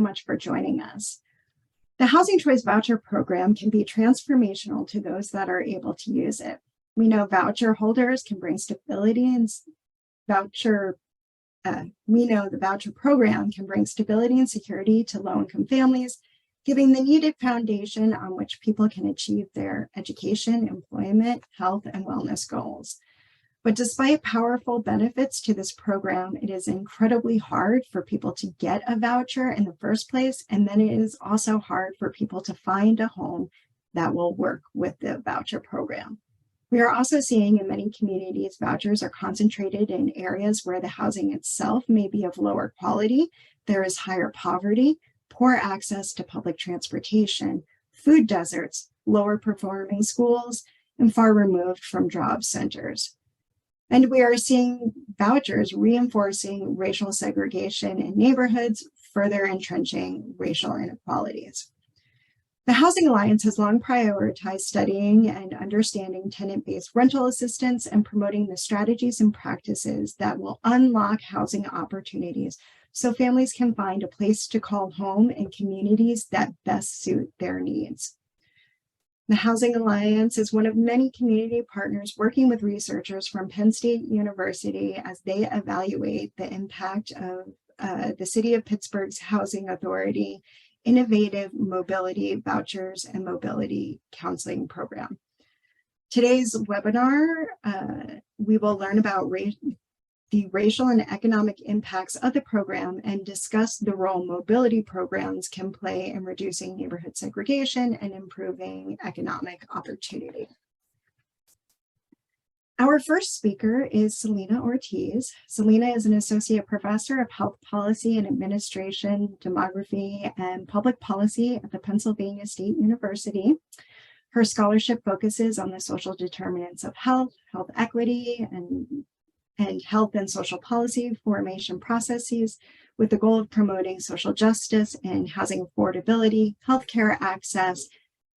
much for joining us. The Housing Choice Voucher program can be transformational to those that are able to use it. We know voucher holders can bring stability and we know the voucher program can bring stability and security to low-income families, giving the needed foundation on which people can achieve their education, employment, health, and wellness goals. But despite powerful benefits to this program, it is incredibly hard for people to get a voucher in the first place, and then it is also hard for people to find a home that will work with the voucher program. We are also seeing in many communities, vouchers are concentrated in areas where the housing itself may be of lower quality, there is higher poverty, poor access to public transportation, food deserts, lower performing schools, and far removed from job centers. And we are seeing vouchers reinforcing racial segregation in neighborhoods, further entrenching racial inequalities. The Housing Alliance has long prioritized studying and understanding tenant-based rental assistance and promoting the strategies and practices that will unlock housing opportunities so families can find a place to call home in communities that best suit their needs. The Housing Alliance is one of many community partners working with researchers from Penn State University as they evaluate the impact of the City of Pittsburgh's Housing Authority innovative mobility vouchers and mobility counseling program. Today's webinar, we will learn about the racial and economic impacts of the program and discuss the role mobility programs can play in reducing neighborhood segregation and improving economic opportunity. Our first speaker is Selena Ortiz. Selena is an associate professor of health policy and administration, demography, and public policy at the Pennsylvania State University. Her scholarship focuses on the social determinants of health, health equity, and health and social policy formation processes with the goal of promoting social justice and housing affordability, healthcare access,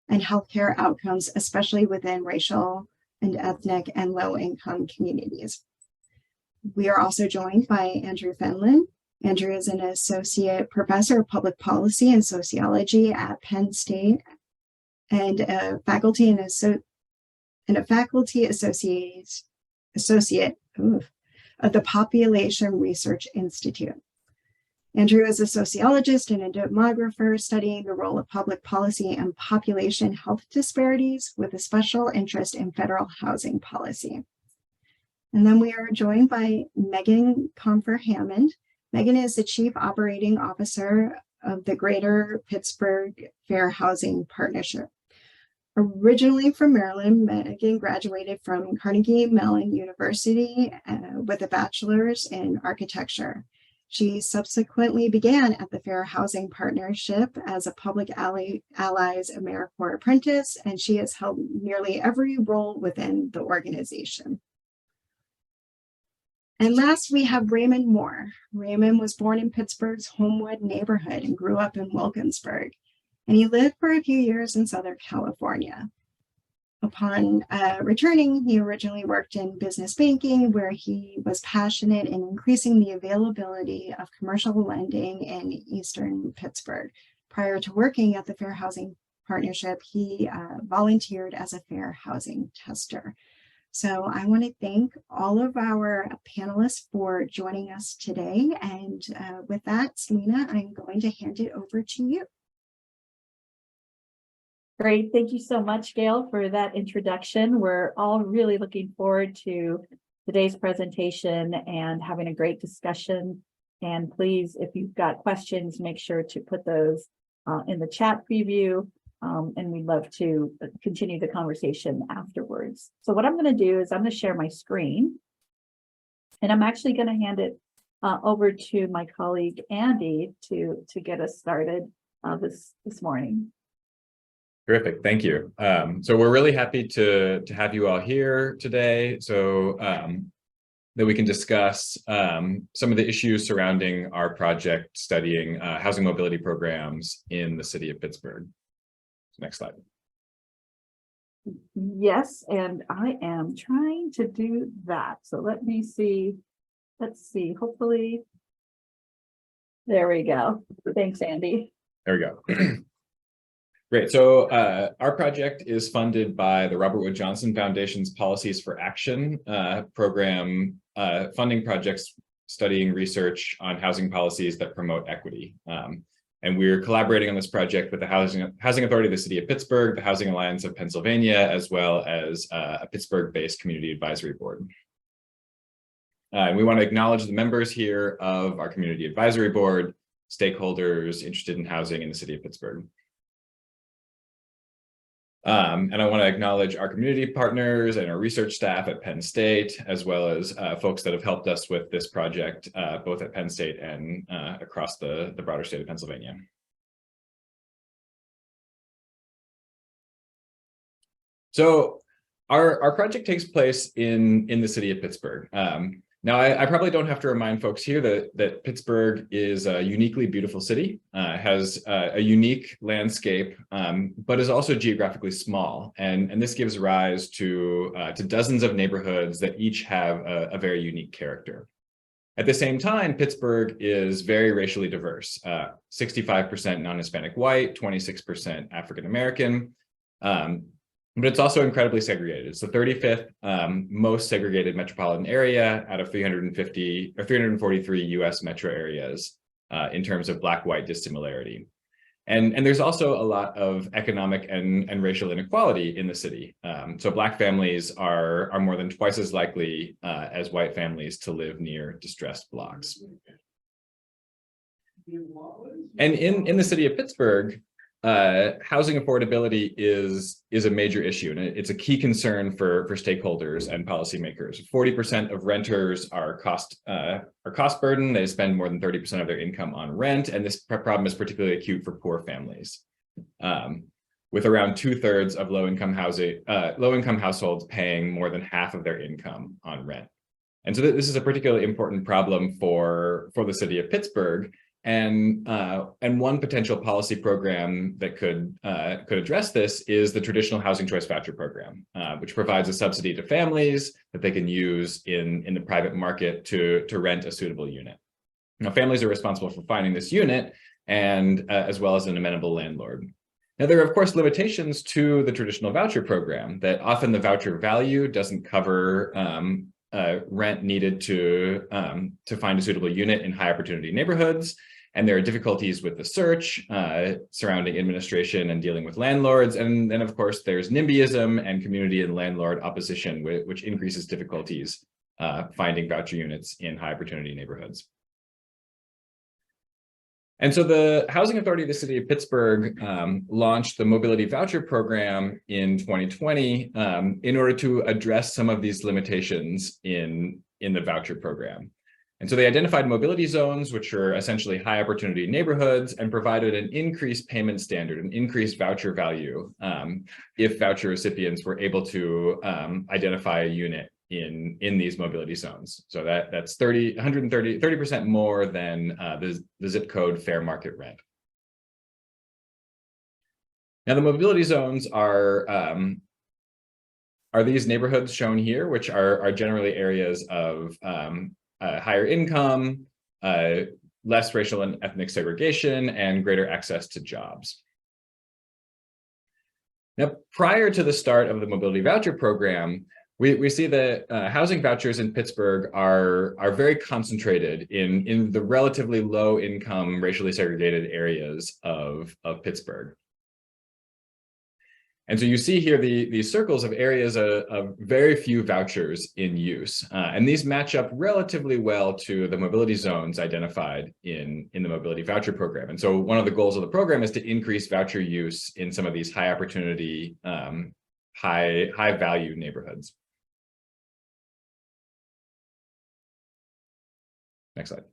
and healthcare outcomes, especially within racial and ethnic and low-income communities. We are also joined by Andrew Fenlon. Andrew is an associate professor of public policy and sociology at Penn State and a faculty associate of the Population Research Institute. Andrew is a sociologist and a demographer studying the role of public policy and population health disparities with a special interest in federal housing policy. And then we are joined by Megan Comfer-Hammond. Megan is the Chief Operating Officer of the Greater Pittsburgh Fair Housing Partnership. Originally from Maryland, Megan graduated from Carnegie Mellon University with a bachelor's in architecture. She subsequently began at the Fair Housing Partnership as a Public Allies AmeriCorps apprentice, and she has held nearly every role within the organization. And last, we have Raymond Moore. Raymond was born in Pittsburgh's Homewood neighborhood and grew up in Wilkinsburg, and he lived for a few years in Southern California. Upon returning, he originally worked in business banking, where he was passionate in increasing the availability of commercial lending in Eastern Pittsburgh. Prior to working at the Fair Housing Partnership, he volunteered as a fair housing tester. So I want to thank all of our panelists for joining us today. And with that, Selena, I'm going to hand it over to you. Great. Thank you so much, Gail, for that introduction. We're all really looking forward to today's presentation and having a great discussion. And please, if you've got questions, make sure to put those in the chat preview. And we'd love to continue the conversation afterwards. So what I'm going to do is I'm going to share my screen. And I'm actually going to hand it over to my colleague, Andy, to get us started this morning. Terrific, thank you. So we're really happy to have you all here today so that we can discuss some of the issues surrounding our project studying housing mobility programs in the city of Pittsburgh. Next slide. Yes, and I am trying to do that. So let me see. Let's see, hopefully There we go. Thanks, Andy. There we go. Great. So our project is funded by the Robert Wood Johnson Foundation's Policies for Action program, funding projects studying research on housing policies that promote equity. And we're collaborating on this project with the Housing Authority of the City of Pittsburgh, the Housing Alliance of Pennsylvania, as well as a Pittsburgh-based community advisory board. And we want to acknowledge the members here of our community advisory board, stakeholders interested in housing in the City of Pittsburgh. And I want to acknowledge our community partners and our research staff at Penn State, as well as folks that have helped us with this project, both at Penn State and across the broader state of Pennsylvania. So our project takes place in the city of Pittsburgh. Now, I probably don't have to remind folks here that Pittsburgh is a uniquely beautiful city, has a unique landscape, but is also geographically small. And this gives rise to dozens of neighborhoods that each have a very unique character. At the same time, Pittsburgh is very racially diverse, 65% non-Hispanic white, 26% African-American. But it's also incredibly segregated. It's the 35th most segregated metropolitan area out of 350 or 343 US metro areas in terms of Black-white dissimilarity. And there's also a lot of economic and racial inequality in the city. So Black families are more than twice as likely as white families to live near distressed blocks. And in the city of Pittsburgh, housing affordability is a major issue, and it's a key concern for stakeholders and policymakers. 40% of renters are cost burdened. They spend more than 30% of their income on rent, and this problem is particularly acute for poor families, with around 2/3 of low-income households paying more than half of their income on rent. And so this is a particularly important problem for the city of Pittsburgh. And one potential policy program that could address this is the traditional Housing Choice Voucher program, which provides a subsidy to families that they can use in the private market to rent a suitable unit. Now, families are responsible for finding this unit, and as well as an amenable landlord. Now, there are, of course, limitations to the traditional voucher program, that often the voucher value doesn't cover rent needed to find a suitable unit in high opportunity neighborhoods. And there are difficulties with the search surrounding administration and dealing with landlords. And then, of course, there's NIMBYism and community and landlord opposition, which increases difficulties finding voucher units in high opportunity neighborhoods. And so the Housing Authority of the City of Pittsburgh launched the Mobility Voucher Program in 2020 in order to address some of these limitations in the voucher program. And so they identified mobility zones, which are essentially high opportunity neighborhoods, and provided an increased payment standard, an increased voucher value, if voucher recipients were able to identify a unit in these mobility zones. So that's 30% more than the zip code fair market rent. Now, the mobility zones are these neighborhoods shown here, which are generally areas of higher income, less racial and ethnic segregation, and greater access to jobs. Now, prior to the start of the Mobility Voucher Program, we see that housing vouchers in Pittsburgh are very concentrated in the relatively low income, racially segregated areas of Pittsburgh. And so you see here these circles of areas of very few vouchers in use. And these match up relatively well to the mobility zones identified in the Mobility Voucher Program. And so one of the goals of the program is to increase voucher use in some of these high opportunity, high value neighborhoods. Next slide.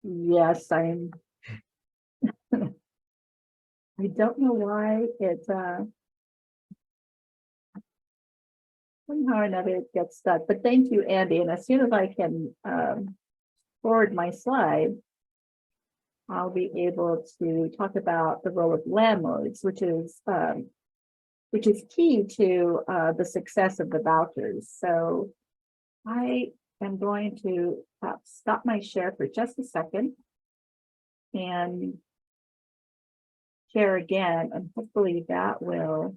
Yes, I don't know why it somehow or another it gets stuck, but thank you, Andy. And as soon as I can forward my slide, I'll be able to talk about the role of landlords, which is key to the success of the vouchers. So I am going to stop my share for just a second. and share again, and hopefully that will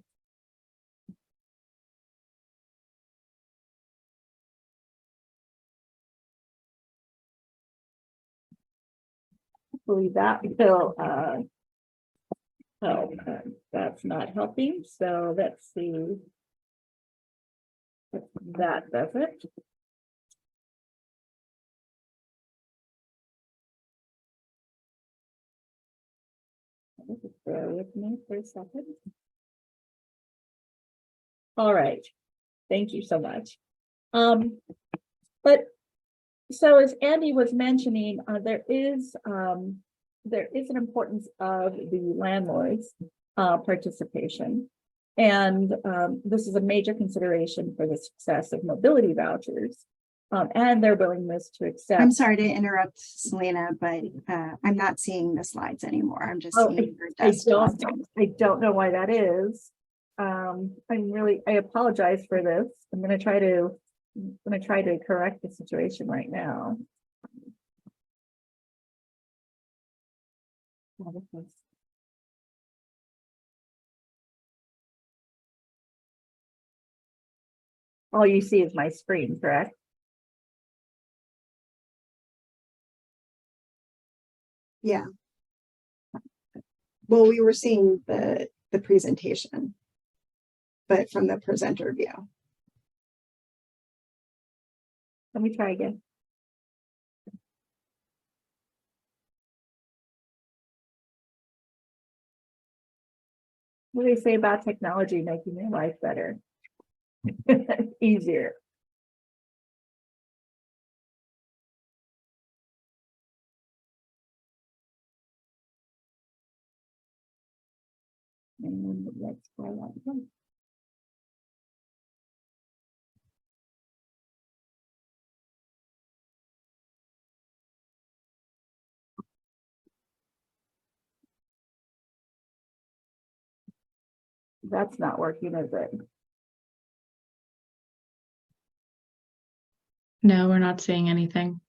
help. That's not helping, so let's see if that does it. Just bear with me for a second. All right, thank you so much. But so as Andy was mentioning, there is an importance of the landlord's participation. And this is a major consideration for the success of mobility vouchers and their willingness to accept. I'm sorry to interrupt, Selena, but I'm not seeing the slides anymore. I'm just seeing your desktop. I don't know why that is. I apologize for this. I'm going to try to correct the situation right now. All you see is my screen, correct? Yeah. Well, we were seeing the presentation, but from the presenter view. Let me try again. What do they say about technology making your life better? Easier. And let's try that again. That's not working, is it? No, we're not seeing anything.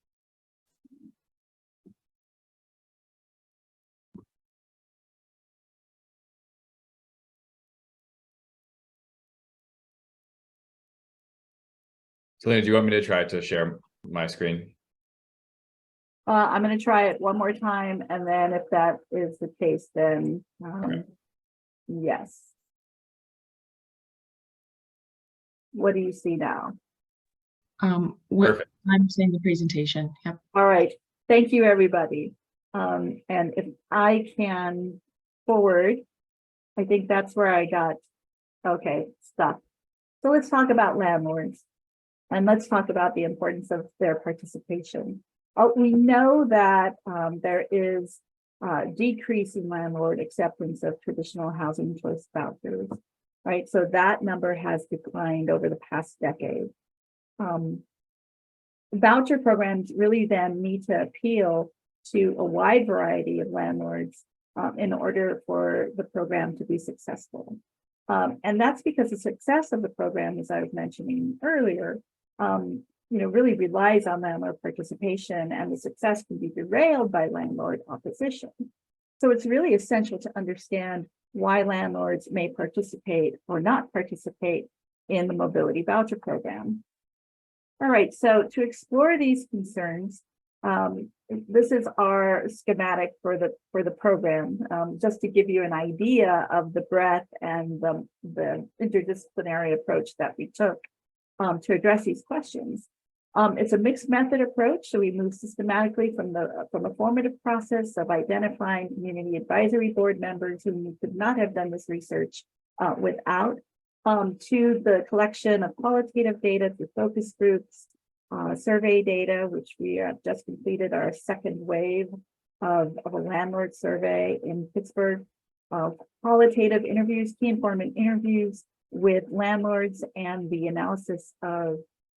Selena, do you want me to try to share my screen? I'm going to try it one more time, and then if that is the case, then Okay. yes. What do you see now? Perfect. I'm seeing the presentation. Yep. All right. Thank you, everybody. And if I can forward, I think that's where I got, okay, stuck. So let's talk about landlords, and let's talk about the importance of their participation. We know that there is decreasing landlord acceptance of traditional housing choice vouchers, right? So that number has declined over the past decade. Voucher programs really then need to appeal to a wide variety of landlords in order for the program to be successful. And that's because the success of the program, as I was mentioning earlier, really relies on landlord participation, and the success can be derailed by landlord opposition. So it's really essential to understand why landlords may participate or not participate in the mobility voucher program. All right, so to explore these concerns, this is our schematic for the program, just to give you an idea of the breadth and the interdisciplinary approach that we took to address these questions. It's a mixed method approach, so we move systematically from a formative process of identifying community advisory board members who could not have done this research without, to the collection of qualitative data through focus groups, survey data, which we have just completed our second wave of a landlord survey in Pittsburgh, qualitative interviews, key informant interviews with landlords, and the analysis of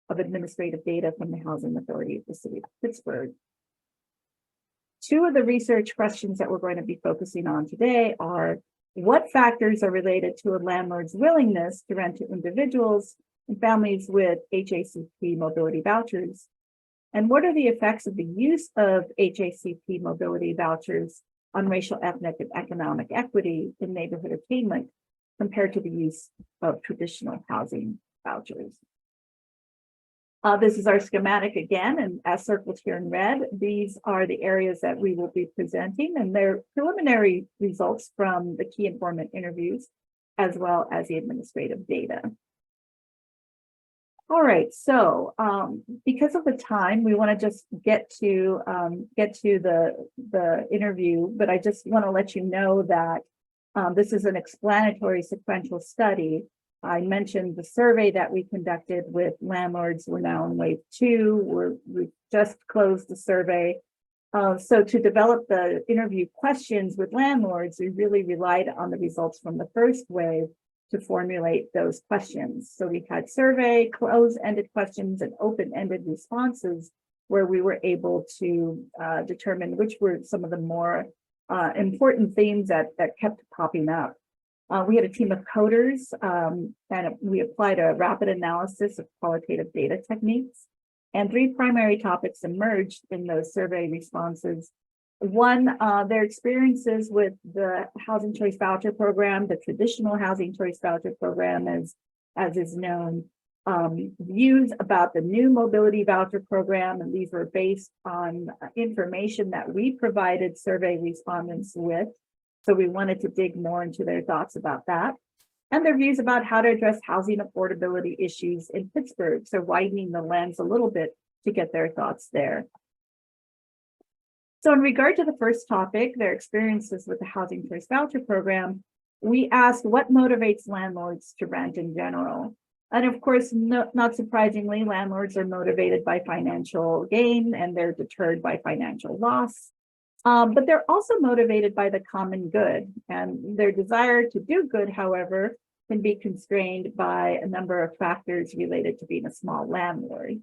administrative data from the Housing Authority of the City of Pittsburgh. Two of the research questions that we're going to be focusing on today are: what factors are related to a landlord's willingness to rent to individuals and families with HACP mobility vouchers? And what are the effects of the use of HACP mobility vouchers on racial, ethnic, and economic equity in neighborhood attainment compared to the use of traditional housing vouchers? This is our schematic again, and as circled here in red, these are the areas that we will be presenting, and they're preliminary results from the key informant interviews, as well as the administrative data. All right, so because of the time, we want to just get to the interview, but I just want to let you know that this is an explanatory sequential study. I mentioned the survey that we conducted with landlords. We're now in wave 2. We've just closed the survey. So to develop the interview questions with landlords, we really relied on the results from the first wave to formulate those questions. So we had survey, close-ended questions, and open-ended responses where we were able to determine which were some of the more important themes that kept popping up. We had a team of coders, and we applied a rapid analysis of qualitative data techniques. And 3 primary topics emerged in those survey responses. One, their experiences with the Housing Choice Voucher Program, the traditional Housing Choice Voucher Program, as is known, views about the new Mobility Voucher Program, and these were based on information that we provided survey respondents with. So we wanted to dig more into their thoughts about that, and their views about how to address housing affordability issues in Pittsburgh. So widening the lens a little bit to get their thoughts there. So in regard to the first topic, their experiences with the Housing Choice Voucher Program, we asked what motivates landlords to rent in general. And of course, not surprisingly, landlords are motivated by financial gain and they're deterred by financial loss. But they're also motivated by the common good, and their desire to do good, however, can be constrained by a number of factors related to being a small landlord.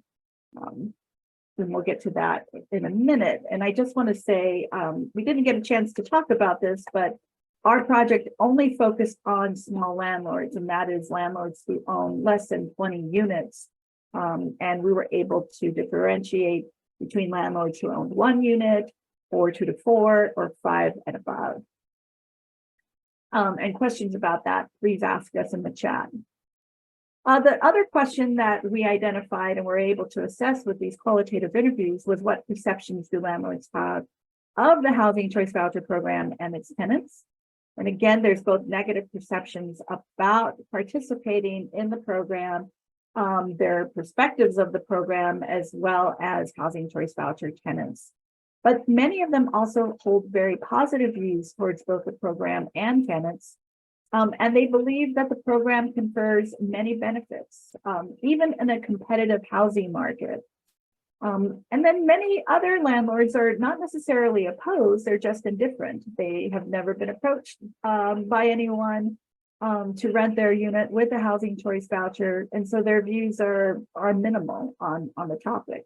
And we'll get to that in a minute. And I just want to say, we didn't get a chance to talk about this, but our project only focused on small landlords, and that is landlords who own less than 20 units. And we were able to differentiate between landlords who owned 1 unit, or 2 to 4, or 5 and above. And questions about that, please ask us in the chat. The other question that we identified and were able to assess with these qualitative interviews was what perceptions do landlords have of the Housing Choice Voucher Program and its tenants. And again, there's both negative perceptions about participating in the program, their perspectives of the program, as well as Housing Choice Voucher tenants. But many of them also hold very positive views towards both the program and tenants. And they believe that the program confers many benefits, even in a competitive housing market. And then many other landlords are not necessarily opposed, they're just indifferent. They have never been approached by anyone to rent their unit with a Housing Choice Voucher. And so their views are minimal on the topic.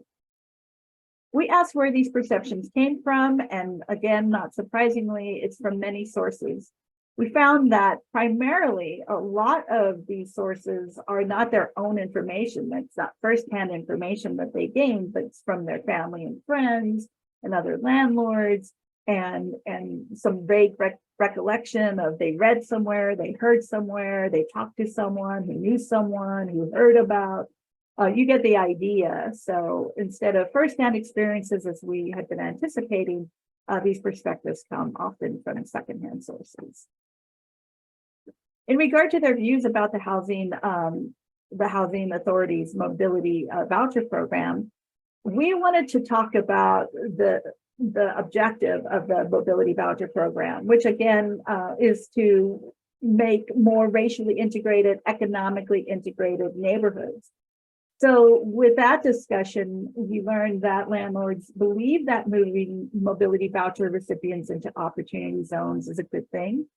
We asked where these perceptions came from, and again, not surprisingly, it's from many sources. We found that primarily a lot of these sources are not their own information. That's not firsthand information that they gained, but it's from their family and friends and other landlords, and some vague recollection of they read somewhere, they heard somewhere, they talked to someone who knew someone who heard about. You get the idea. So instead of firsthand experiences as we had been anticipating, these perspectives come often from secondhand sources. In regard to their views about the housing authority's mobility voucher program, we wanted to talk about the objective of the mobility voucher program, which again is to make more racially integrated, economically integrated neighborhoods. So with that discussion, we learned that landlords believe that moving mobility voucher recipients into opportunity zones is a good thing.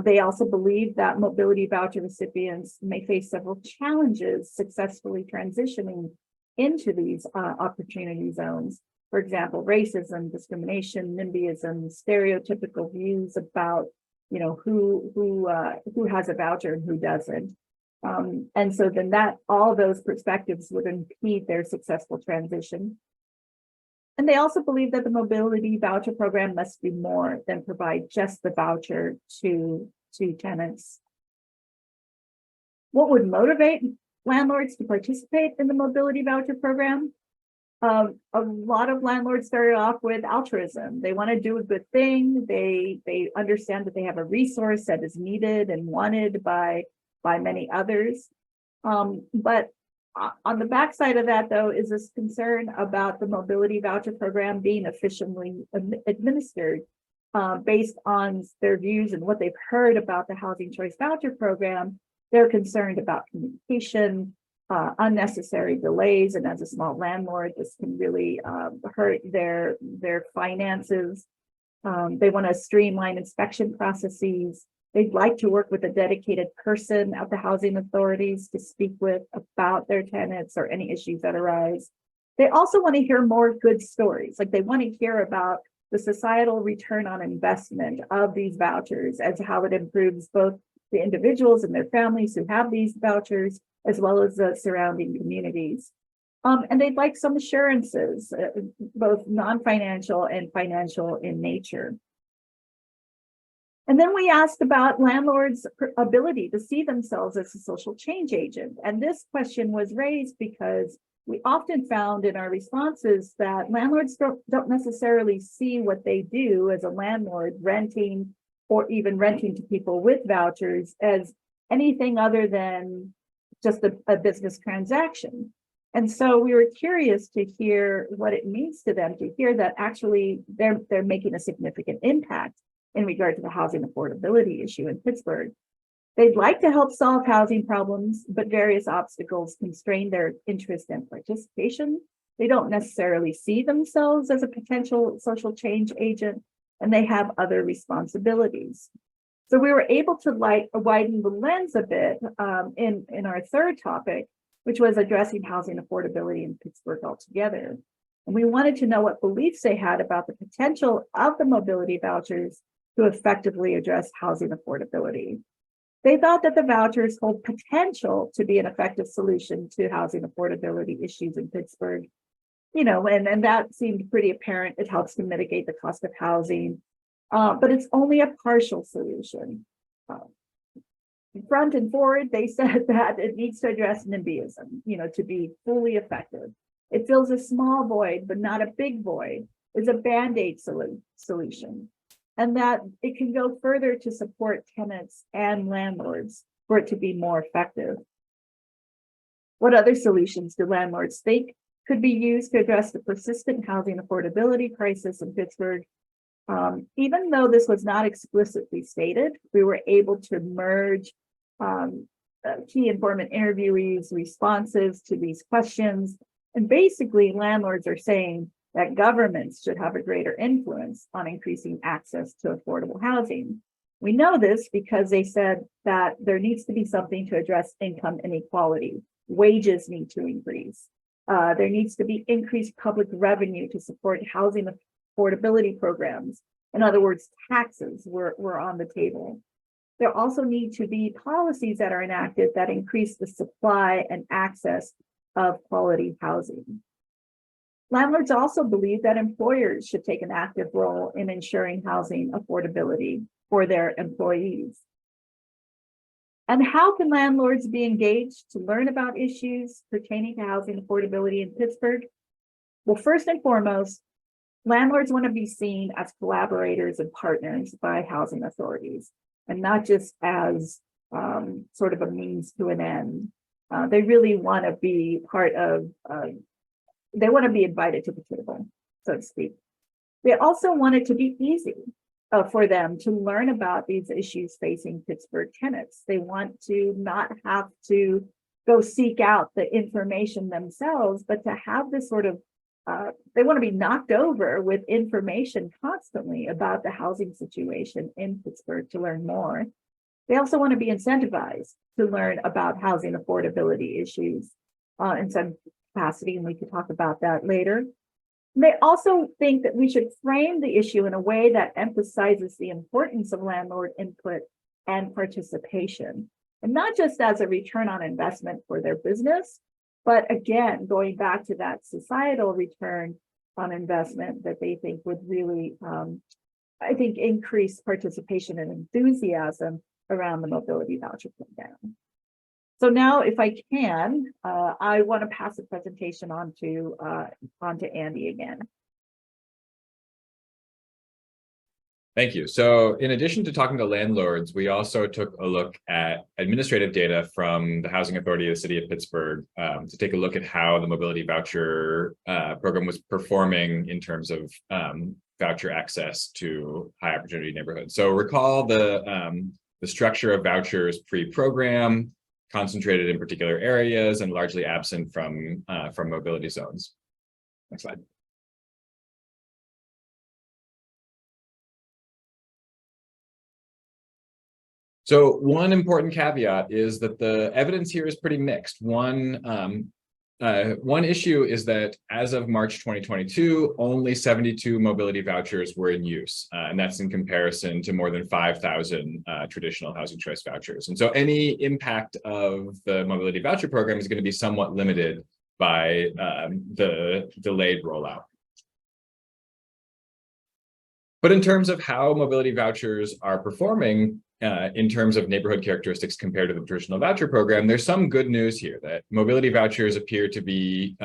They also believe that mobility voucher recipients may face several challenges successfully transitioning into these opportunity zones. For example, racism, discrimination, NIMBYism, stereotypical views about, you know, who has a voucher and who doesn't. And so then all those perspectives would impede their successful transition. And they also believe that the mobility voucher program must do more than provide just the voucher to tenants. What would motivate landlords to participate in the mobility voucher program? A lot of landlords started off with altruism. They want to do a good thing. They understand that they have a resource that is needed and wanted by many others. But on the backside of that, though, is this concern about the mobility voucher program being efficiently administered based on their views and what they've heard about the Housing Choice Voucher program. They're concerned about communication, unnecessary delays, and as a small landlord, this can really hurt their finances. They want to streamline inspection processes. They'd like to work with a dedicated person at the housing authorities to speak with about their tenants or any issues that arise. They also want to hear more good stories. Like they want to hear about the societal return on investment of these vouchers as how it improves both the individuals and their families who have these vouchers, as well as the surrounding communities. And they'd like some assurances, both non-financial and financial in nature. And then we asked about landlords' ability to see themselves as a social change agent. And this question was raised because we often found in our responses that landlords don't necessarily see what they do as a landlord, renting or even renting to people with vouchers, as anything other than just a business transaction. And so we were curious to hear what it means to them to hear that actually they're making a significant impact in regard to the housing affordability issue in Pittsburgh. They'd like to help solve housing problems, but various obstacles constrain their interest and participation. They don't necessarily see themselves as a potential social change agent, and they have other responsibilities. So we were able to widen the lens a bit in our third topic, which was addressing housing affordability in Pittsburgh altogether. And we wanted to know what beliefs they had about the potential of the mobility vouchers to effectively address housing affordability. They thought that the vouchers hold potential to be an effective solution to housing affordability issues in Pittsburgh. You know, and that seemed pretty apparent. It helps to mitigate the cost of housing, but it's only a partial solution. Front and forward, they said that it needs to address NIMBYism, you know, to be fully effective. It fills a small void, but not a big void. It's a Band-Aid solution. And that it can go further to support tenants and landlords for it to be more effective. What other solutions do landlords think could be used to address the persistent housing affordability crisis in Pittsburgh? Even though this was not explicitly stated, we were able to merge key informant interviewees' responses to these questions. And basically, landlords are saying that governments should have a greater influence on increasing access to affordable housing. We know this because they said that there needs to be something to address income inequality. Wages need to increase. There needs to be increased public revenue to support housing affordability programs. In other words, taxes were on the table. There also need to be policies that are enacted that increase the supply and access of quality housing. Landlords also believe that employers should take an active role in ensuring housing affordability for their employees. And how can landlords be engaged to learn about issues pertaining to housing affordability in Pittsburgh? Well, first and foremost, landlords want to be seen as collaborators and partners by housing authorities, and not just as sort of a means to an end. They really want to be part of, they want to be invited to the table, so to speak. They also want it to be easy for them to learn about these issues facing Pittsburgh tenants. They want to not have to go seek out the information themselves, but to have this sort of, they want to be knocked over with information constantly about the housing situation in Pittsburgh to learn more. They also want to be incentivized to learn about housing affordability issues in some capacity, and we could talk about that later. They also think that we should frame the issue in a way that emphasizes the importance of landlord input and participation, and not just as a return on investment for their business, but again, going back to that societal return on investment that they think would really, I think, increase participation and enthusiasm around the mobility voucher program. So now, if I can, I want to pass the presentation on to Andy again. Thank you. So in addition to talking to landlords, we also took a look at administrative data from the Housing Authority of the City of Pittsburgh to take a look at how the mobility voucher program was performing in terms of voucher access to high opportunity neighborhoods. So recall the structure of vouchers pre-program, concentrated in particular areas and largely absent from mobility zones. Next slide. So one important caveat is that the evidence here is pretty mixed. One issue is that as of March 2022, only 72 mobility vouchers were in use, and that's in comparison to more than 5,000 traditional housing choice vouchers. And so any impact of the mobility voucher program is going to be somewhat limited by the delayed rollout. But in terms of how mobility vouchers are performing, in terms of neighborhood characteristics compared to the traditional voucher program, there's some good news here that mobility vouchers appear to be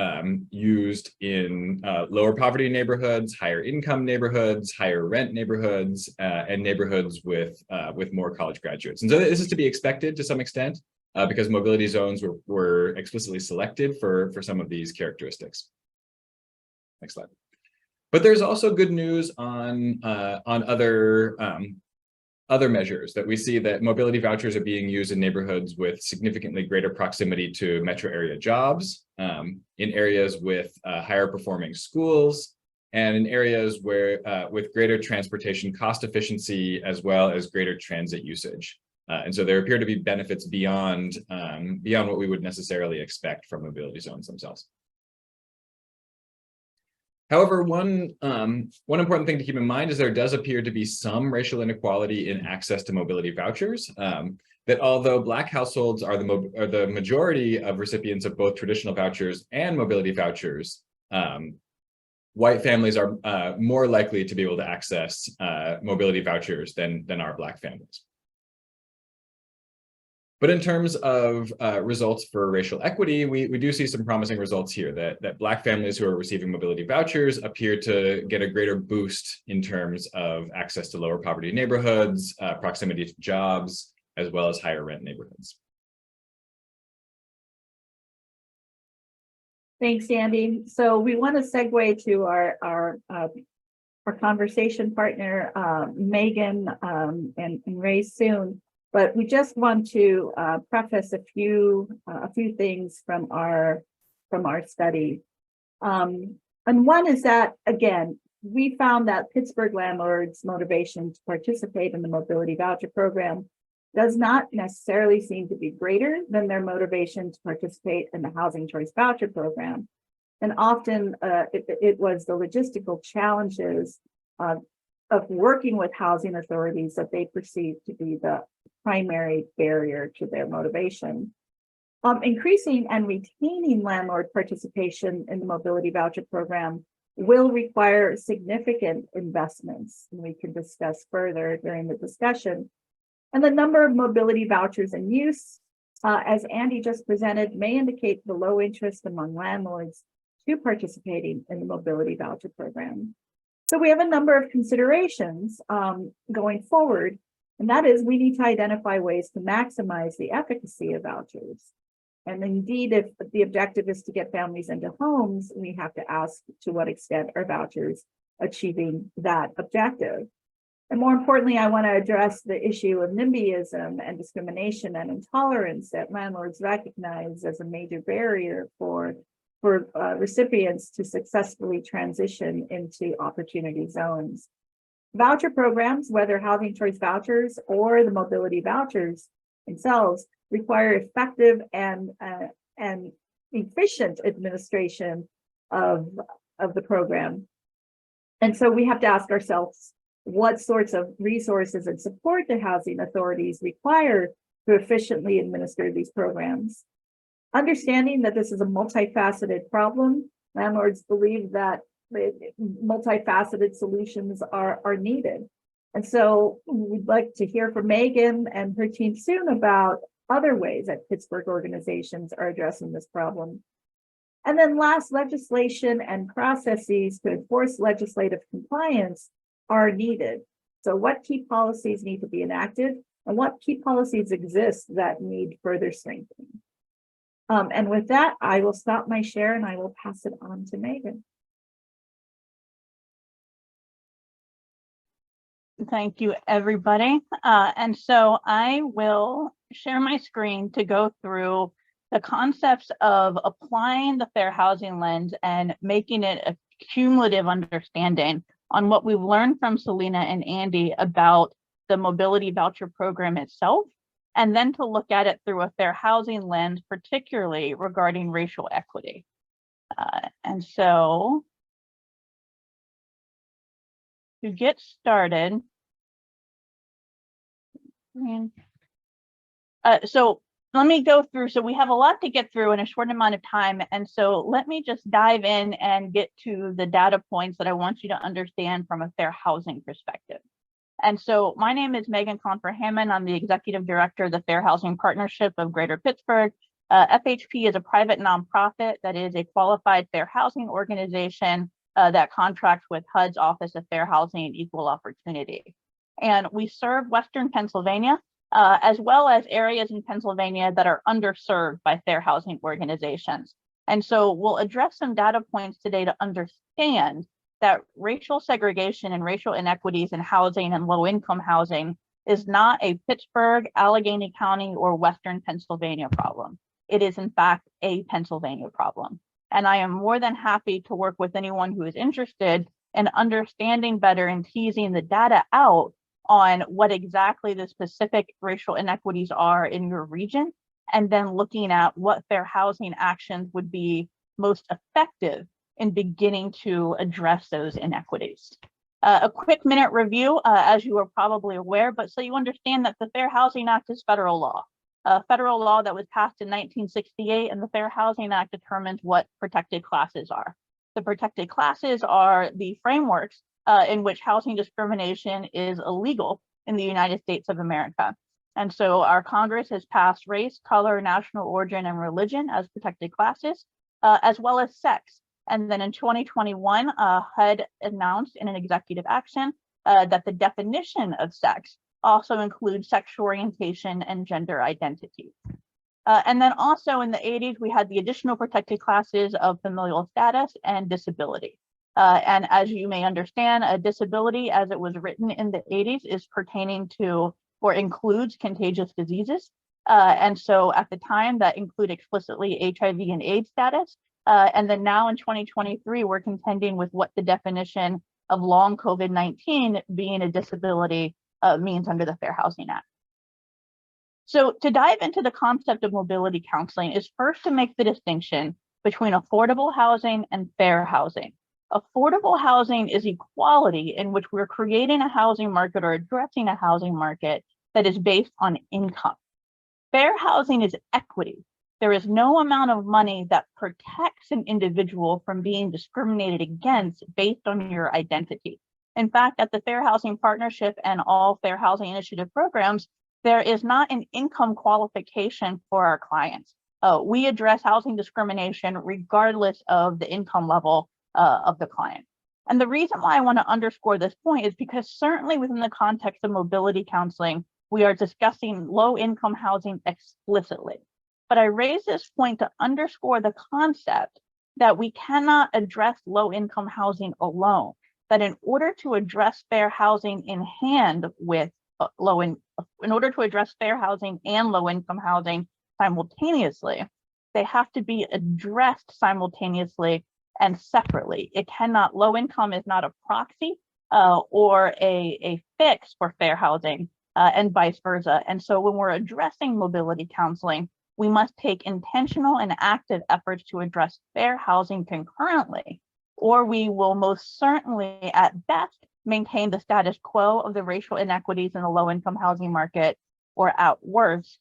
used in lower poverty neighborhoods, higher income neighborhoods, higher rent neighborhoods, and neighborhoods with more college graduates. And so this is to be expected to some extent because mobility zones were explicitly selected for some of these characteristics. Next slide. But there's also good news on other measures that we see that mobility vouchers are being used in neighborhoods with significantly greater proximity to metro area jobs, in areas with higher performing schools, and in areas where with greater transportation cost efficiency as well as greater transit usage. And so there appear to be benefits beyond what we would necessarily expect from mobility zones themselves. However, one important thing to keep in mind is there does appear to be some racial inequality in access to mobility vouchers. That although Black households are the majority of recipients of both traditional vouchers and mobility vouchers, white families are more likely to be able to access mobility vouchers than are Black families. But in terms of results for racial equity, we do see some promising results here that Black families who are receiving mobility vouchers appear to get a greater boost in terms of access to lower poverty neighborhoods, proximity to jobs, as well as higher rent neighborhoods. Thanks, Andy. So we want to segue to our conversation partner, Megan, and Ray soon. But we just want to preface a few things from our study. And one is that, again, we found that Pittsburgh landlords' motivation to participate in the mobility voucher program does not necessarily seem to be greater than their motivation to participate in the Housing Choice Voucher program. And often it was the logistical challenges of working with housing authorities that they perceive to be the primary barrier to their motivation. Increasing and retaining landlord participation in the mobility voucher program will require significant investments, and we can discuss further during the discussion. And the number of mobility vouchers in use, as Andy just presented, may indicate the low interest among landlords to participating in the mobility voucher program. So we have a number of considerations going forward, and that is we need to identify ways to maximize the efficacy of vouchers. And indeed, if the objective is to get families into homes, we have to ask to what extent are vouchers achieving that objective. And more importantly, I want to address the issue of NIMBYism and discrimination and intolerance that landlords recognize as a major barrier for recipients to successfully transition into opportunity zones. Voucher programs, whether housing choice vouchers or the mobility vouchers themselves, require effective and efficient administration of the program. And so we have to ask ourselves what sorts of resources and support the housing authorities require to efficiently administer these programs. Understanding that this is a multifaceted problem, landlords believe that multifaceted solutions are needed. And so we'd like to hear from Megan and her team soon about other ways that Pittsburgh organizations are addressing this problem. And then last, legislation and processes to enforce legislative compliance are needed. So what key policies need to be enacted and what key policies exist that need further strengthening? And with that, I will stop my share and I will pass it on to Megan. Thank you, everybody. And so I will share my screen to go through the concepts of applying the fair housing lens and making it a cumulative understanding on what we've learned from Selena and Andy about the mobility voucher program itself, and then to look at it through a fair housing lens, particularly regarding racial equity. And so to get started, so let me go through. So we have a lot to get through in a short amount of time. And so let me just dive in and get to the data points that I want you to understand from a fair housing perspective. And so my name is Megan Confer-Hammond. I'm the Executive Director of the Fair Housing Partnership of Greater Pittsburgh. FHP is a private nonprofit that is a qualified fair housing organization that contracts with HUD's Office of Fair Housing and Equal Opportunity. And we serve Western Pennsylvania, as well as areas in Pennsylvania that are underserved by fair housing organizations. And so we'll address some data points today to understand that racial segregation and racial inequities in housing and low-income housing is not a Pittsburgh, Allegheny County, or Western Pennsylvania problem. It is, in fact, a Pennsylvania problem. And I am more than happy to work with anyone who is interested in understanding better and teasing the data out on what exactly the specific racial inequities are in your region, and then looking at what fair housing actions would be most effective in beginning to address those inequities. A quick minute review, as you are probably aware, but so you understand that the Fair Housing Act is federal law. Federal law that was passed in 1968, and the Fair Housing Act determines what protected classes are. The protected classes are the frameworks in which housing discrimination is illegal in the United States of America. And so our Congress has passed race, color, national origin, and religion as protected classes, as well as sex. And then in 2021, HUD announced in an executive action that the definition of sex also includes sexual orientation and gender identity. And then also in the 80s, we had the additional protected classes of familial status and disability. And as you may understand, a disability as it was written in the 80s is pertaining to or includes contagious diseases. And so at the time that include explicitly HIV and AIDS status. And then now in 2023, we're contending with what the definition of long COVID-19 being a disability means under the Fair Housing Act. So to dive into the concept of mobility counseling is first to make the distinction between affordable housing and fair housing. Affordable housing is equality in which we're creating a housing market or addressing a housing market that is based on income. Fair housing is equity. There is no amount of money that protects an individual from being discriminated against based on your identity. In fact, at the Fair Housing Partnership and all Fair Housing Initiative programs, there is not an income qualification for our clients. We address housing discrimination regardless of the income level of the client. And the reason why I want to underscore this point is because certainly within the context of mobility counseling, we are discussing low-income housing explicitly. But I raise this point to underscore the concept that we cannot address low-income housing alone, that in order to address fair housing in hand with in order to address fair housing and low-income housing simultaneously, they have to be addressed simultaneously and separately. It cannot, low income is not a proxy or a fix for fair housing and vice versa. And so when we're addressing mobility counseling, we must take intentional and active efforts to address fair housing concurrently, or we will most certainly at best maintain the status quo of the racial inequities in the low-income housing market, or at worst,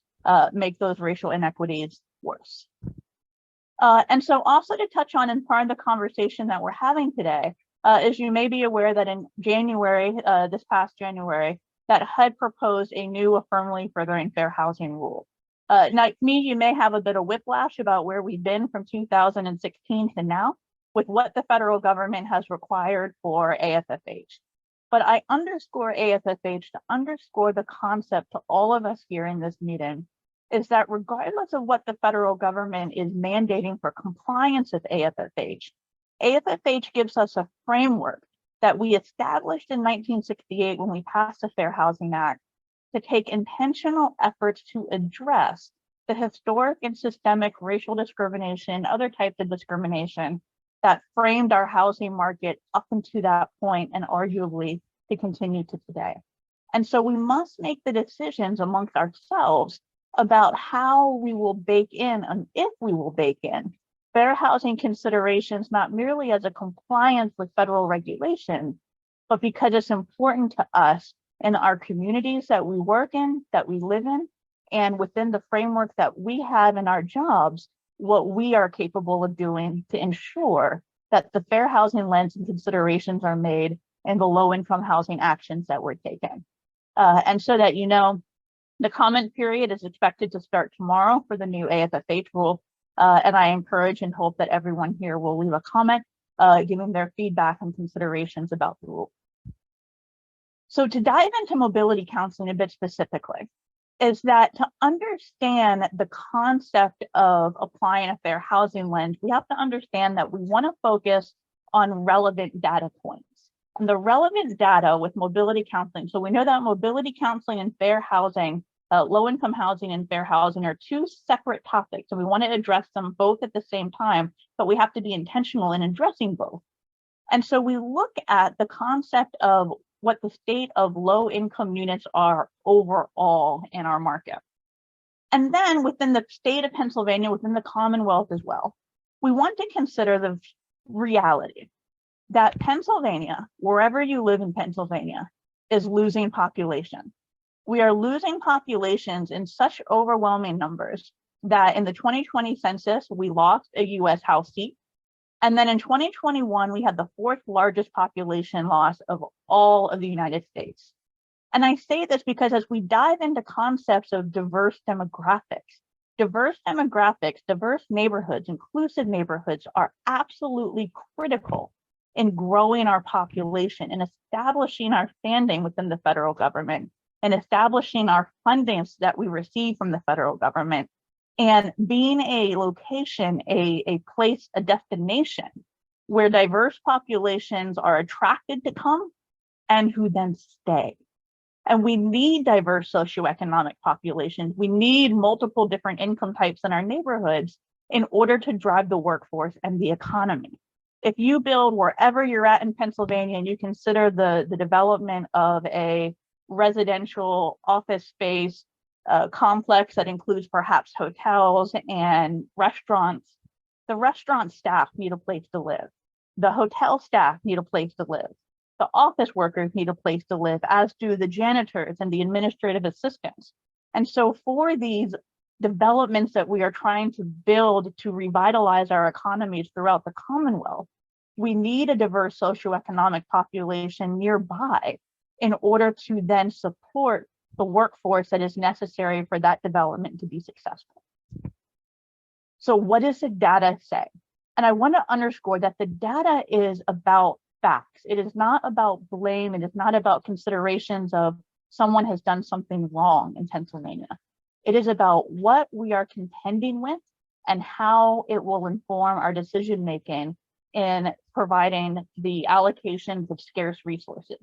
make those racial inequities worse. And so also to touch on in part of the conversation that we're having today, as you may be aware that in January, this past January, that HUD proposed a new affirmatively furthering fair housing rule. Like me, you may have a bit of whiplash about where we've been from 2016 to now with what the federal government has required for AFFH. But I underscore AFFH to underscore the concept to all of us here in this meeting is that regardless of what the federal government is mandating for compliance with AFFH, AFFH gives us a framework that we established in 1968 when we passed the Fair Housing Act to take intentional efforts to address the historic and systemic racial discrimination, other types of discrimination that framed our housing market up until that point and arguably to continue to today. And so we must make the decisions amongst ourselves about how we will bake in and if we will bake in fair housing considerations, not merely as a compliance with federal regulations, but because it's important to us in our communities that we work in, that we live in, and within the framework that we have in our jobs, what we are capable of doing to ensure that the fair housing lens and considerations are made in the low-income housing actions that we're taking. And so that you know, the comment period is expected to start tomorrow for the new AFFH rule. And I encourage and hope that everyone here will leave a comment, giving their feedback and considerations about the rule. So to dive into mobility counseling a bit specifically, is that to understand the concept of applying a fair housing lens, we have to understand that we want to focus on relevant data points. And the relevant data with mobility counseling, so we know that mobility counseling and fair housing, low-income housing and fair housing are two separate topics. So we want to address them both at the same time, but we have to be intentional in addressing both. And so we look at the concept of what the state of low-income units are overall in our market. And then within the state of Pennsylvania, within the Commonwealth as well, we want to consider the reality that Pennsylvania, wherever you live in Pennsylvania, is losing population. We are losing populations in such overwhelming numbers that in the 2020 census, we lost a US House seat. And then in 2021, we had the fourth largest population loss of all of the United States. And I say this because as we dive into concepts of diverse demographics, diverse neighborhoods, inclusive neighborhoods are absolutely critical in growing our population and establishing our standing within the federal government and establishing our fundings that we receive from the federal government and being a location, a place, a destination where diverse populations are attracted to come and who then stay. And we need diverse socioeconomic populations. We need multiple different income types in our neighborhoods in order to drive the workforce and the economy. If you build wherever you're at in Pennsylvania and you consider the development of a residential office space complex that includes perhaps hotels and restaurants, the restaurant staff need a place to live. The hotel staff need a place to live. The office workers need a place to live, as do the janitors and the administrative assistants. And so for these developments that we are trying to build to revitalize our economies throughout the Commonwealth, we need a diverse socioeconomic population nearby in order to then support the workforce that is necessary for that development to be successful. So what does the data say? And I want to underscore that the data is about facts. It is not about blame. It is not about considerations of someone has done something wrong in Pennsylvania. It is about what we are contending with and how it will inform our decision-making in providing the allocations of scarce resources.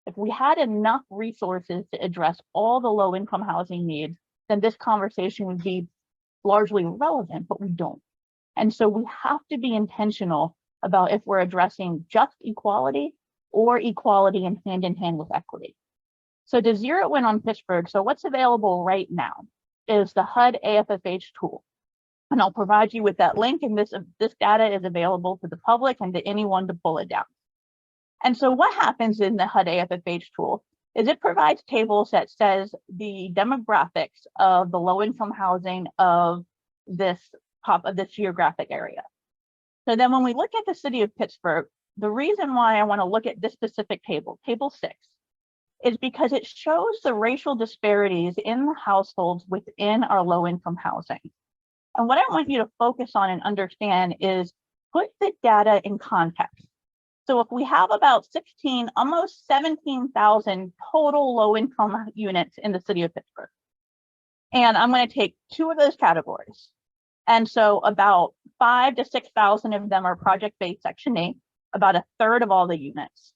If we had enough resources to address all the low-income housing needs, then this conversation would be largely relevant, but we don't. And so we have to be intentional about if we're addressing just equality or equality and hand with equity. So to zero in on Pittsburgh, so what's available right now is the HUD AFFH tool. And I'll provide you with that link, and this data is available to the public and to anyone to pull it down. And so what happens in the HUD AFFH tool is it provides tables that says the demographics of the low-income housing of this of this geographic area. So then when we look at the city of Pittsburgh, the reason why I want to look at this specific table, table 6, is because it shows the racial disparities in the households within our low-income housing. And what I want you to focus on and understand is put the data in context. So if we have about 16, almost 17,000 total low-income units in the city of Pittsburgh, and I'm going to take 2 of those categories. And so about 5,000 to 6,000 of them are project-based Section 8, about a third of all the units.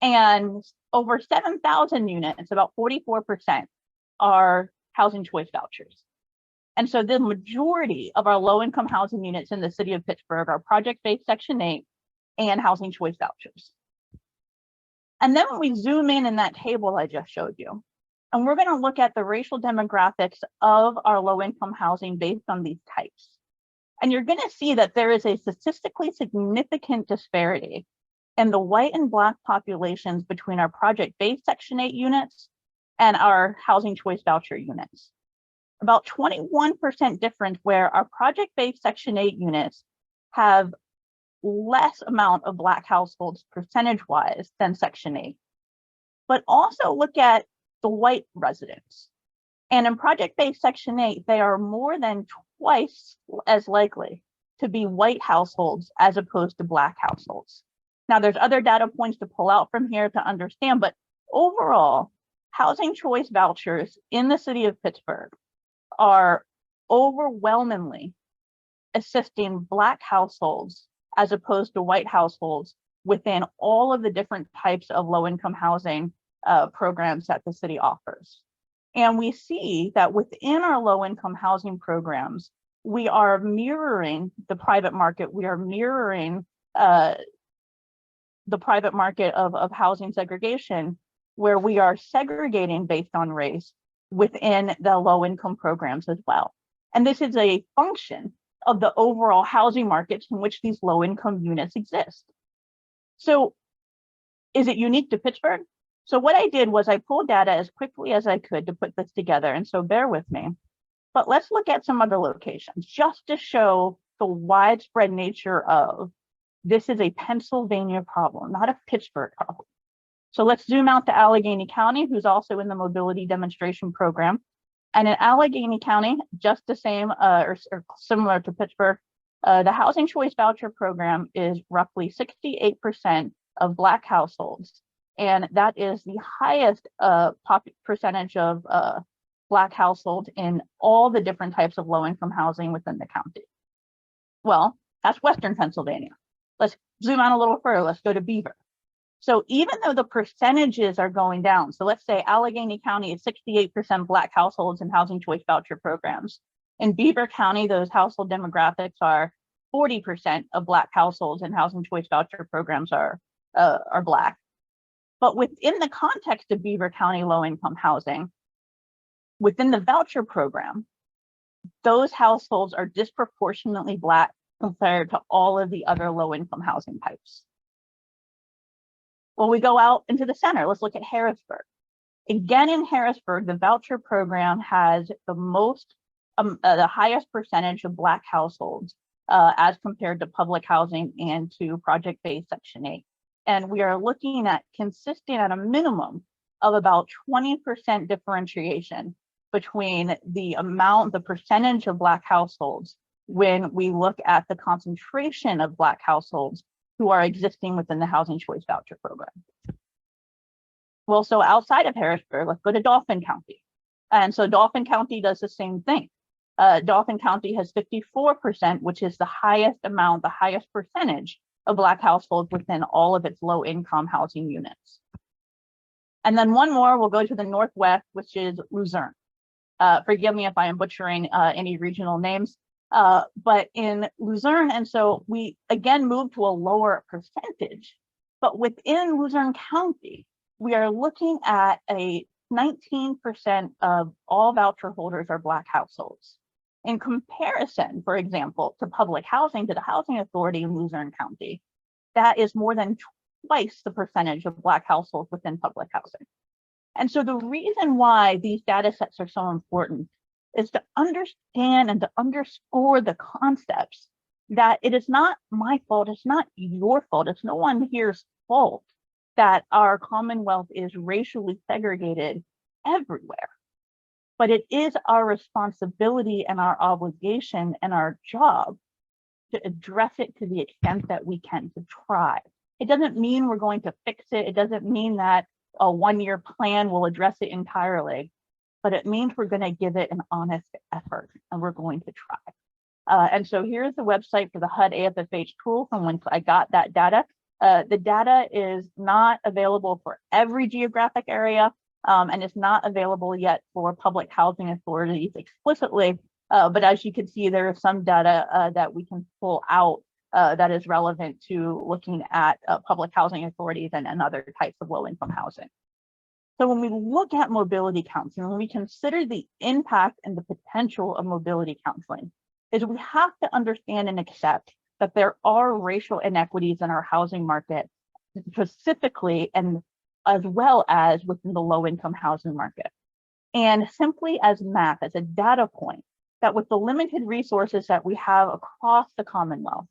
And over 7,000 units, about 44%, are housing choice vouchers. And so the majority of our low-income housing units in the city of Pittsburgh are project-based Section 8 and housing choice vouchers. And then when we zoom in that table I just showed you, and we're going to look at the racial demographics of our low-income housing based on these types. And you're going to see that there is a statistically significant disparity in the white and Black populations between our project-based Section 8 units and our housing choice voucher units. About 21% difference where our project-based Section 8 units have less amount of Black households percentage-wise than Section 8. But also look at the white residents. And in project-based Section 8, they are more than twice as likely to be white households as opposed to Black households. Now, there's other data points to pull out from here to understand, but overall, housing choice vouchers in the city of Pittsburgh are overwhelmingly assisting Black households as opposed to white households within all of the different types of low-income housing programs that the city offers. And we see that within our low-income housing programs, we are mirroring the private market. We are mirroring the private market of housing segregation, where we are segregating based on race within the low-income programs as well. And this is a function of the overall housing markets in which these low-income units exist. So is it unique to Pittsburgh? So what I did was I pulled data as quickly as I could to put this together, and so bear with me. But let's look at some other locations just to show the widespread nature of this is a Pennsylvania problem, not a Pittsburgh problem. So let's zoom out to Allegheny County, who's also in the mobility demonstration program. And in Allegheny County, just the same or similar to Pittsburgh, the housing choice voucher program is roughly 68% of Black households. And that is the highest percentage of Black households in all the different types of low-income housing within the county. Well, that's Western Pennsylvania. Let's zoom out a little further. Let's go to Beaver. So even though the percentages are going down, so let's say Allegheny County is 68% Black households in housing choice voucher programs. In Beaver County, those household demographics are 40% of Black households in housing choice voucher programs are Black. But within the context of Beaver County low-income housing, within the voucher program, those households are disproportionately Black compared to all of the other low-income housing types. Well, we go out into the center. Let's look at Harrisburg. Again, in Harrisburg, the voucher program has the highest percentage of Black households as compared to public housing and to project-based Section 8. And we are looking at consisting at a minimum of about 20% differentiation between the percentage of Black households when we look at the concentration of Black households who are existing within the housing choice voucher program. Well, so outside of Harrisburg, let's go to Dauphin County. And so Dauphin County does the same thing. Dauphin County has 54%, which is the highest percentage of Black households within all of its low-income housing units. And then one more, we'll go to the Northwest, which is Luzerne. Forgive me if I am butchering any regional names, but in Luzerne, and so we again moved to a lower percentage, but within Luzerne County, we are looking at a 19% of all voucher holders are Black households. In comparison, for example, to public housing, to the housing authority in Luzerne County, that is more than twice the percentage of Black households within public housing. And so the reason why these data sets are so important is to understand and to underscore the concepts that it is not my fault, it's not your fault, it's no one here's fault that our Commonwealth is racially segregated everywhere. But it is our responsibility and our obligation and our job to address it to the extent that we can, to try. It doesn't mean we're going to fix it. It doesn't mean that a one-year plan will address it entirely, but it means we're going to give it an honest effort and we're going to try. And so here's the website for the HUD AFFH tool from whence I got that data. The data is not available for every geographic area, and it's not available yet for public housing authorities explicitly. But as you can see, there is some data that we can pull out that is relevant to looking at public housing authorities and other types of low-income housing. So when we look at mobility counseling, when we consider the impact and the potential of mobility counseling, is we have to understand and accept that there are racial inequities in our housing market, specifically and as well as within the low-income housing market. And simply as math, as a data point, that with the limited resources that we have across the Commonwealth,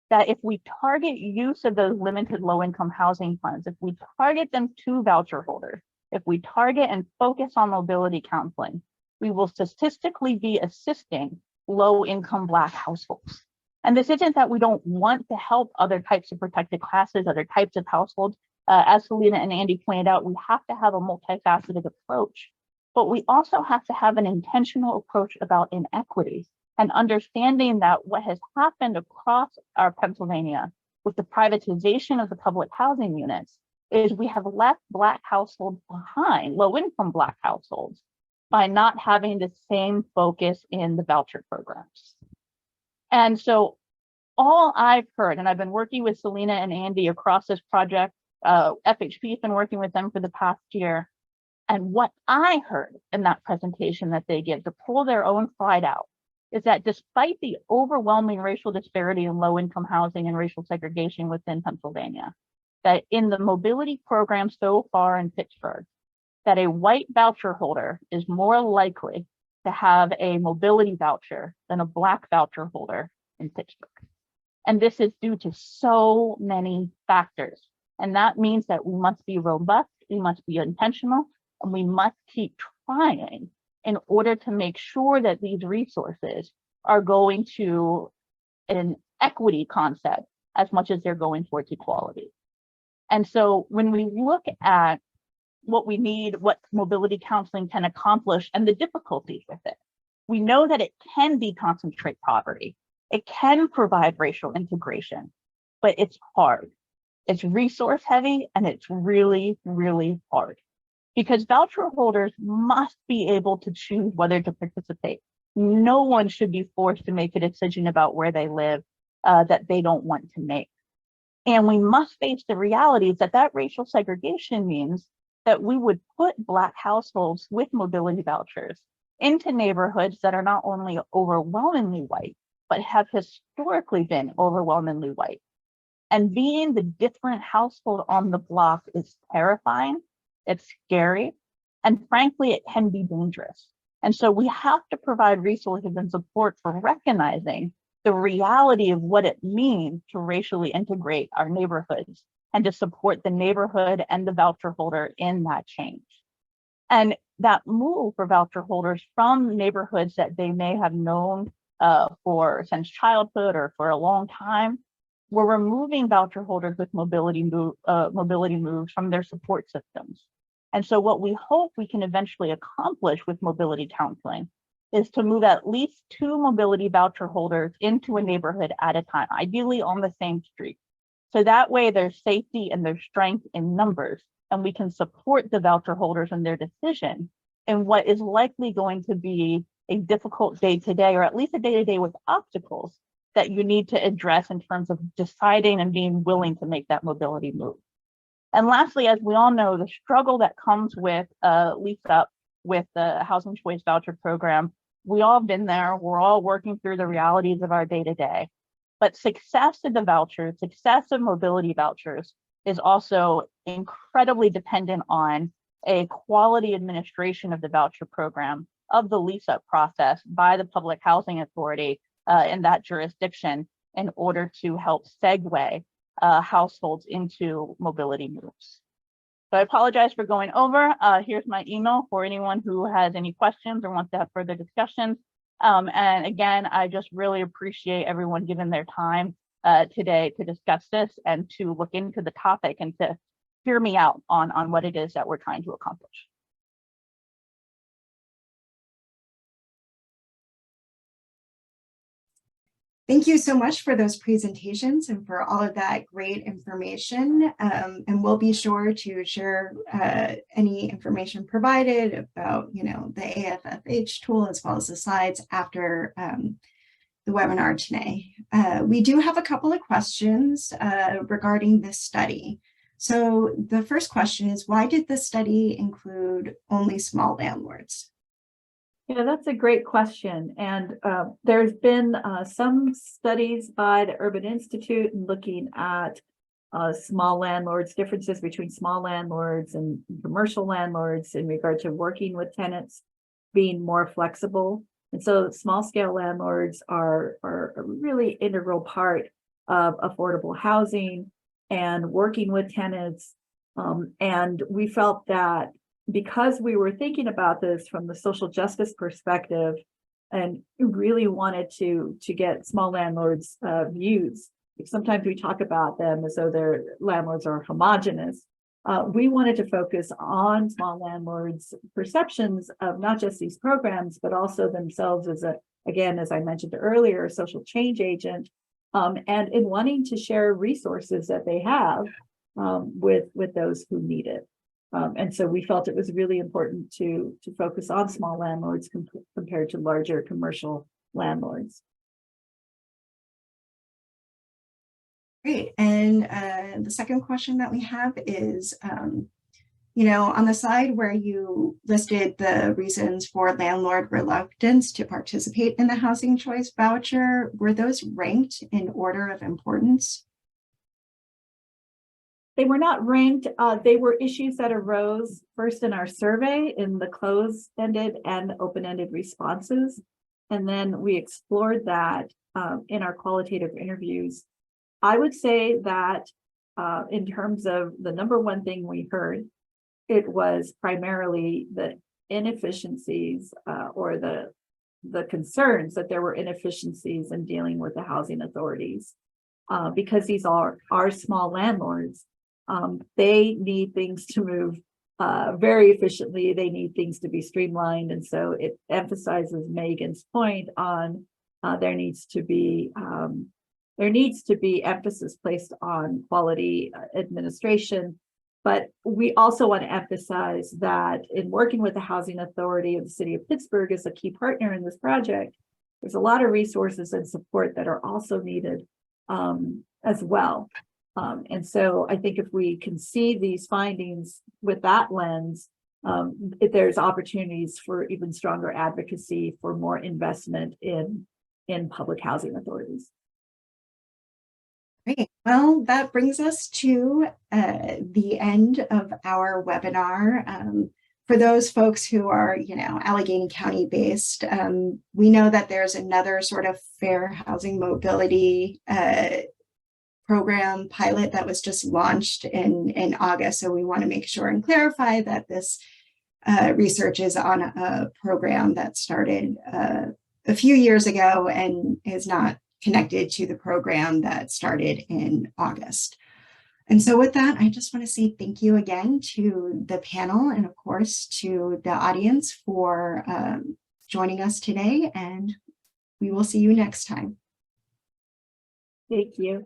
that if we target use of those limited low-income housing funds, if we target them to voucher holders, if we target and focus on mobility counseling, we will statistically be assisting low-income Black households. And this isn't that we don't want to help other types of protected classes, other types of households. As Selena and Andy pointed out, we have to have a multifaceted approach, but we also have to have an intentional approach about inequities and understanding that what has happened across our Pennsylvania with the privatization of the public housing units is we have left Black households behind, low-income Black households, by not having the same focus in the voucher programs. And so all I've heard, and I've been working with Selena and Andy across this project, FHP has been working with them for the past year. And what I heard in that presentation that they give to pull their own slide out is that despite the overwhelming racial disparity in low-income housing and racial segregation within Pennsylvania, that in the mobility program so far in Pittsburgh, that a white voucher holder is more likely to have a mobility voucher than a Black voucher holder in Pittsburgh. And this is due to so many factors. And that means that we must be robust, we must be intentional, and we must keep trying in order to make sure that these resources are going to an equity concept as much as they're going towards equality. And so when we look at what we need, what mobility counseling can accomplish, and the difficulties with it, we know that it can deconcentrate poverty. It can provide racial integration, but it's hard. It's resource heavy, and it's really, really hard because voucher holders must be able to choose whether to participate. No one should be forced to make a decision about where they live that they don't want to make. And we must face the realities that that racial segregation means that we would put Black households with mobility vouchers into neighborhoods that are not only overwhelmingly white, but have historically been overwhelmingly white. And being the different household on the block is terrifying, it's scary, and frankly, it can be dangerous. And so we have to provide resources and support for recognizing the reality of what it means to racially integrate our neighborhoods and to support the neighborhood and the voucher holder in that change. And that move for voucher holders from neighborhoods that they may have known since childhood or for a long time, we're removing voucher holders with mobility moves from their support systems. And so what we hope we can eventually accomplish with mobility counseling is to move at least 2 mobility voucher holders into a neighborhood at a time, ideally on the same street. So that way there's safety and there's strength in numbers, and we can support the voucher holders in their decision in what is likely going to be a difficult day-to-day, or at least a day-to-day with obstacles that you need to address in terms of deciding and being willing to make that mobility move. And lastly, as we all know, the struggle that comes with lease up with the Housing Choice Voucher program, we all been there, we're all working through the realities of our day-to-day. But success of the vouchers, success of mobility vouchers is also incredibly dependent on a quality administration of the voucher program of the lease-up process by the Public Housing Authority in that jurisdiction in order to help segue households into mobility moves. So I apologize for going over. Here's my email for anyone who has any questions or wants to have further discussions. And again, I just really appreciate everyone giving their time today to discuss this and to look into the topic and to hear me out on what it is that we're trying to accomplish. Thank you so much for those presentations and for all of that great information. And we'll be sure to share any information provided about, the AFFH tool as well as the slides after the webinar today. We do have a couple of questions regarding this study. So the first question is, why did this study include only small landlords? Yeah, that's a great question. And there's been some studies by the Urban Institute looking at small landlords, differences between small landlords and commercial landlords in regard to working with tenants being more flexible. And so small scale landlords are a really integral part of affordable housing and working with tenants. And we felt that because we were thinking about this from the social justice perspective and really wanted to get small landlords' views, sometimes we talk about them as though their landlords are homogenous. We wanted to focus on small landlords' perceptions of not just these programs, but also themselves as again, as I mentioned earlier, a social change agent, and in wanting to share resources that they have with those who need it. And so we felt it was really important to focus on small landlords compared to larger commercial landlords. Great. And the second question that we have is, on the side where you listed the reasons for landlord reluctance to participate in the Housing Choice Voucher, were those ranked in order of importance? They were not ranked. They were issues that arose first in our survey in the closed-ended and open-ended responses. And then we explored that in our qualitative interviews. I would say that in terms of the number one thing we heard, it was primarily the inefficiencies or the concerns that there were inefficiencies in dealing with the housing authorities. Because these are small landlords, they need things to move very efficiently. They need things to be streamlined. And so it emphasizes Megan's point on there needs to be emphasis placed on quality administration. But we also want to emphasize that in working with the Housing Authority of the City of Pittsburgh as a key partner in this project, there's a lot of resources and support that are also needed as well. And so I think if we can see these findings with that lens, there's opportunities for even stronger advocacy for more investment in public housing authorities. Great. Well, that brings us to the end of our webinar. For those folks who are, Allegheny County based, we know that there's another sort of fair housing mobility program pilot that was just launched in August. So we want to make sure and clarify that this research is on a program that started a few years ago and is not connected to the program that started in August. And so with that, I just want to say thank you again to the panel and of course to the audience for joining us today, and we will see you next time. Thank you.